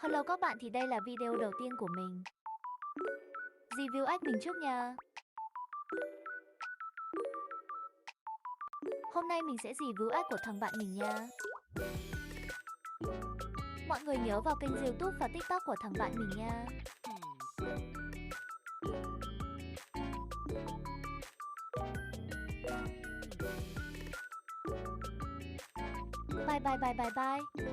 Hello các bạn, thì đây là video đầu tiên của mình. Review ếch mình trước nha. Hôm nay mình sẽ review ếch của thằng bạn mình nha. Mọi người nhớ vào kênh YouTube và TikTok của thằng bạn mình nha. Bye bye bye bye bye.